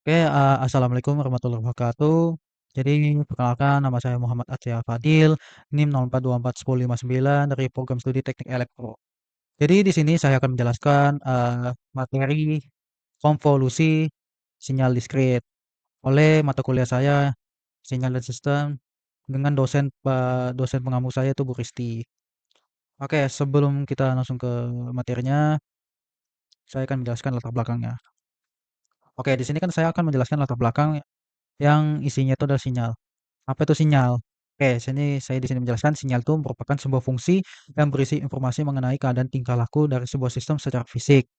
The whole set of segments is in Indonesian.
Oke, assalamualaikum warahmatullahi wabarakatuh. Jadi perkenalkan nama saya Muhammad Atia Fadil, NIM 04241059 dari program studi Teknik Elektro. Jadi di sini saya akan menjelaskan materi konvolusi sinyal diskrit oleh mata kuliah saya Sinyal dan Sistem dengan dosen pengampu saya itu Bu Risti. Oke, sebelum kita langsung ke materinya, saya akan menjelaskan latar belakangnya. Oke, di sini kan saya akan menjelaskan latar belakang yang isinya itu adalah sinyal. Apa itu sinyal? Oke, saya di sini menjelaskan sinyal itu merupakan sebuah fungsi yang berisi informasi mengenai keadaan tingkah laku dari sebuah sistem secara fisik.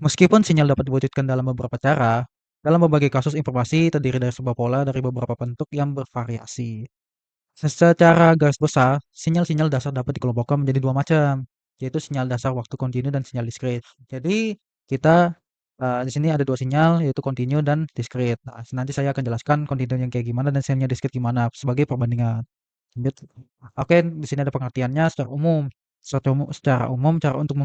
Meskipun sinyal dapat diwujudkan dalam beberapa cara, dalam berbagai kasus informasi terdiri dari sebuah pola dari beberapa bentuk yang bervariasi. Secara garis besar, sinyal-sinyal dasar dapat dikelompokkan menjadi dua macam, yaitu sinyal dasar waktu kontinu dan sinyal diskrit. Jadi, kita di sini ada dua sinyal, yaitu kontinu dan diskrit. Nah, nanti saya akan jelaskan kontinu yang kayak gimana dan sinyalnya diskrit gimana sebagai perbandingan. Lanjut. Oke, di sini ada pengertiannya secara umum. Secara umum, cara untuk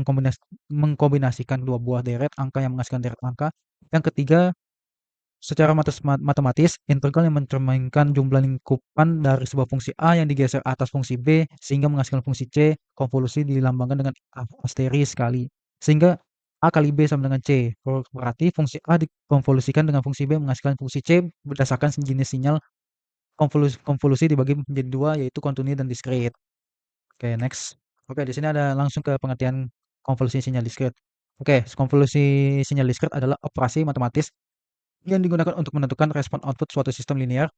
mengkombinasikan dua buah deret angka yang menghasilkan deret angka. Yang ketiga, secara matematis, integral yang mencerminkan jumlah lingkupan dari sebuah fungsi A yang digeser atas fungsi B sehingga menghasilkan fungsi C, konvolusi dilambangkan dengan asteris sekali. Sehingga A kali B sama dengan C. Berarti fungsi A dikonvolusikan dengan fungsi B menghasilkan fungsi C berdasarkan jenis sinyal konvolusi dibagi menjadi dua yaitu kontinu dan diskrit. Oke, next. Oke, di sini ada langsung ke pengertian konvolusi sinyal diskrit. Oke, konvolusi sinyal diskrit adalah operasi matematis yang digunakan untuk menentukan respon output suatu sistem linear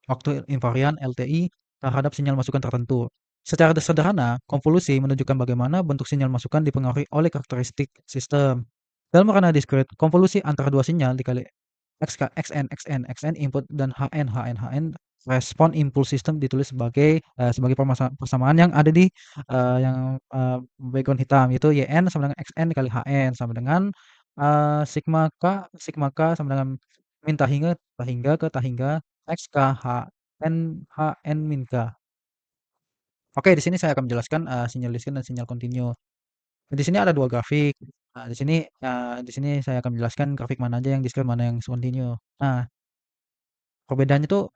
waktu invarian LTI terhadap sinyal masukan tertentu. Secara sederhana, konvolusi menunjukkan bagaimana bentuk sinyal masukan dipengaruhi oleh karakteristik sistem. Dalam ranah diskrit, konvolusi antara dua sinyal dikali XN input dan HN respon impuls sistem ditulis sebagai persamaan yang ada di background hitam, yaitu YN sama dengan XN dikali HN sama dengan sigma K sama dengan min tahingga ke tahingga X K H N min K. Oke, di sini saya akan menjelaskan sinyal diskrit dan sinyal kontinu. Di sini ada dua grafik. Nah, di sini saya akan menjelaskan grafik mana aja yang diskrit, mana yang kontinu. Nah, perbedaannya tuh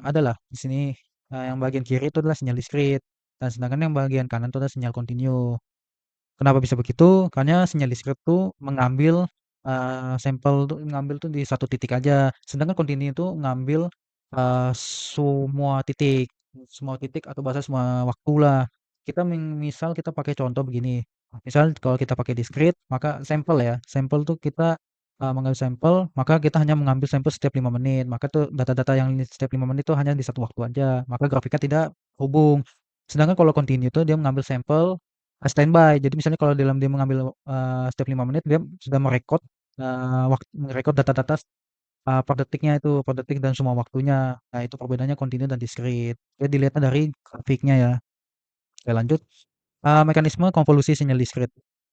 adalah di sini yang bagian kiri itu adalah sinyal diskrit dan sedangkan yang bagian kanan itu adalah sinyal kontinu. Kenapa bisa begitu? Karena sinyal diskrit tuh ngambil tuh di satu titik aja, sedangkan kontinu itu ngambil semua titik, atau bahasa semua waktu lah. Misal kita pakai contoh begini, misal kalau kita pakai diskrit, maka sampel ya, sampel tuh kita mengambil sampel, maka kita hanya mengambil sampel setiap 5 menit, maka tuh data-data yang setiap 5 menit itu hanya di satu waktu aja, maka grafiknya tidak hubung. Sedangkan kalau kontinu itu dia mengambil sampel standby. Jadi misalnya kalau dia mengambil, setiap 5 menit dia sudah merekod data-data, per detiknya itu, per detik dan semua waktunya. Nah, itu perbedaannya kontinu dan diskrit. Ya dilihatnya dari grafiknya ya. Oke, lanjut. Mekanisme konvolusi sinyal diskrit.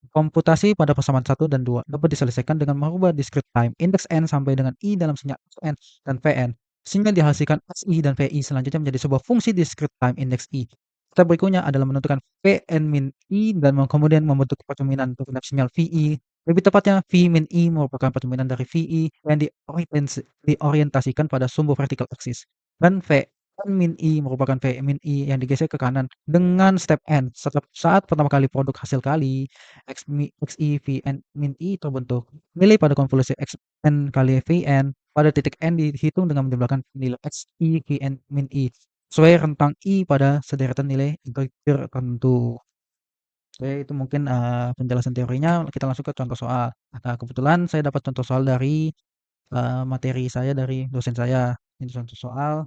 Komputasi pada persamaan 1 dan 2 dapat diselesaikan dengan merubah discrete time index n sampai dengan i dalam sinyal Xn dan Vn, sehingga dihasilkan Xi dan Vi selanjutnya menjadi sebuah fungsi discrete time index i. Step berikutnya adalah menentukan Vn min i dan kemudian membentuk percerminan terhadap sinyal Vi. Lebih tepatnya, V min i merupakan percerminan dari Vi yang diorientasikan pada sumbu vertical axis, dan Vn min i merupakan V min i yang digeser ke kanan dengan step n. Saat pertama kali produk hasil kali Xi Vn min i terbentuk, nilai pada konvolusi Xn kali Vn pada titik n dihitung dengan menjumlahkan nilai Xi Vn min i sesuai rentang i pada sederetan nilai integer tertentu. Oke, itu mungkin penjelasan teorinya. Kita langsung ke contoh soal. Nah, kebetulan saya dapat contoh soal dari materi saya dari dosen saya. Ini contoh soal.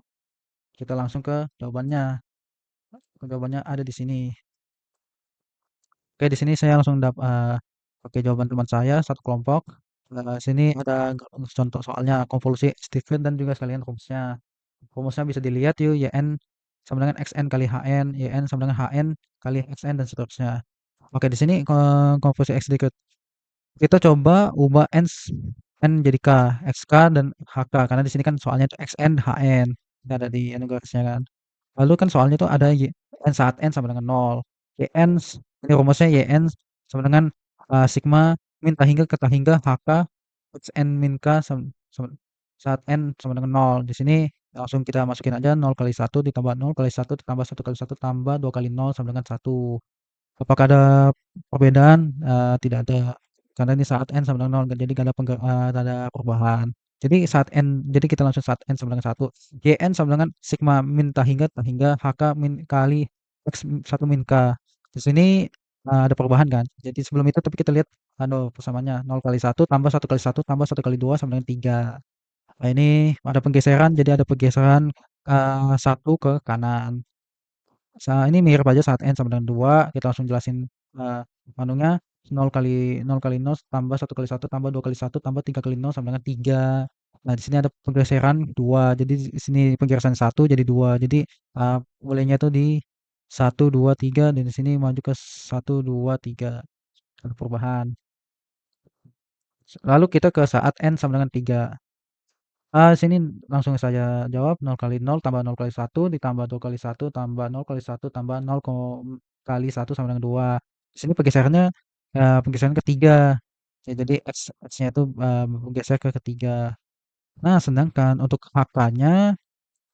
Kita langsung ke jawabannya. Jawabannya ada di sini. Oke, di sini saya langsung pakai jawaban teman saya satu kelompok. Sini ada contoh soalnya konvolusi Stephen dan juga sekalian rumusnya. Rumusnya bisa dilihat yuk, YN sama dengan XN kali HN, YN sama dengan HN kali XN dan seterusnya. Oke, di sini konvolusi X dikit. Kita coba ubah n jadi K, XK dan HK karena di sini kan soalnya itu XN HN. Ada di garisnya kan. Lalu kan soalnya itu ada n saat n sama dengan 0. Ini rumusnya YN sama dengan sigma min tahingga ke tahingga HK Xn min K saat n sama dengan nol. Di sini langsung kita masukin aja nol kali satu ditambah nol kali satu ditambah satu kali satu tambah 2 kali nol sama dengan satu. Apakah ada perbedaan? Tidak ada. Karena ini saat n sama dengan nol, jadi nggak ada nggak ada perubahan. Jadi kita langsung saat n sama dengan satu. Jn sama dengan sigma min tak hingga hk min kali x satu min k. Di sini ada perubahan kan. Jadi sebelum itu tapi kita lihat persamaannya nol kali satu tambah satu kali satu tambah satu kali 2 sama dengan 3. Nah, ini ada penggeseran, jadi ada pergeseran satu ke kanan. Ini mirip aja saat n sama dengan 2, kita langsung jelasin eee, anunya nol kali nol tambah satu kali satu tambah 2 kali satu tambah 3 kali nol sama dengan 3. Nah, di sini ada pergeseran 2, jadi di sini pergeseran satu jadi 2. Jadi bolehnya itu di satu 2 3 dan di sini maju ke satu 2 3 ada perubahan. Lalu kita ke saat n sama dengan 3. Sini langsung saya jawab nol kali nol tambah nol kali satu ditambah 2 kali satu tambah nol kali satu tambah nol kali satu sama dengan 2. Di sini pergeserannya, pergeseran ketiga. Ya, jadi X-nya itu bergeser ke ketiga. Nah, sedangkan untuk H-nya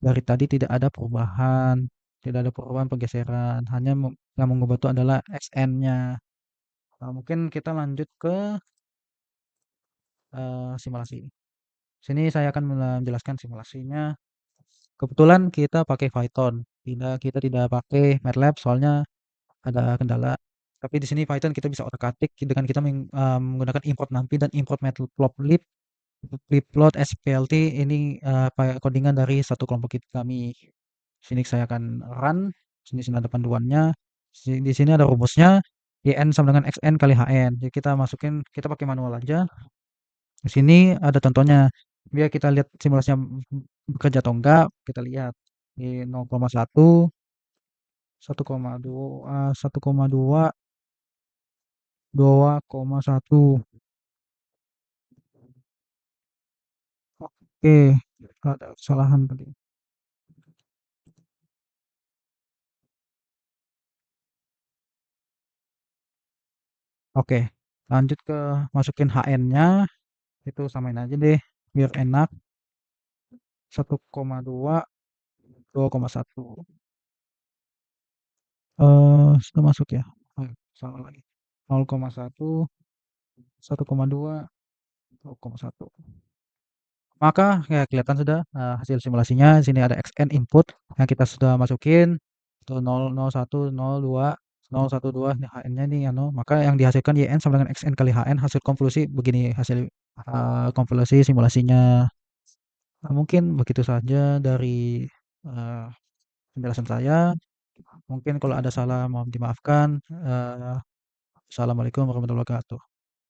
dari tadi tidak ada perubahan. Tidak ada perubahan pergeseran. Hanya yang mengubah itu adalah Xn-nya. Nah, mungkin kita lanjut ke simulasi. Sini saya akan menjelaskan simulasinya. Kebetulan kita pakai Python, kita tidak pakai MATLAB soalnya ada kendala. Tapi di sini Python kita bisa otak-atik dengan kita menggunakan import NumPy dan import matplotlib, libplot, splt ini codingan dari satu kelompok kami. Sini saya akan run, sini ada panduannya. Di sini ada rumusnya, yn sama dengan xn kali hn. Jadi kita pakai manual aja. Di sini ada contohnya. Biar kita lihat simulasinya bekerja atau enggak, kita lihat di 0,1, 1,2, 1,2, 2,1. Oke, ada kesalahan tadi. Oke, lanjut ke masukin HN-nya, itu samain aja deh, biar enak. 1,2, 2,1. Sudah masuk ya? Salah lagi. 0,1, 1,2, 2,1. Maka ya kelihatan sudah hasil simulasinya. Di sini ada XN input yang kita sudah masukin. Itu 0, 01, 02, 012 ini HN-nya nih anu. Maka yang dihasilkan YN sama dengan XN kali HN hasil konklusi begini hasil konklusi simulasinya. Nah, mungkin begitu saja dari eh, penjelasan saya. Mungkin kalau ada salah mohon dimaafkan. Assalamualaikum warahmatullahi wabarakatuh.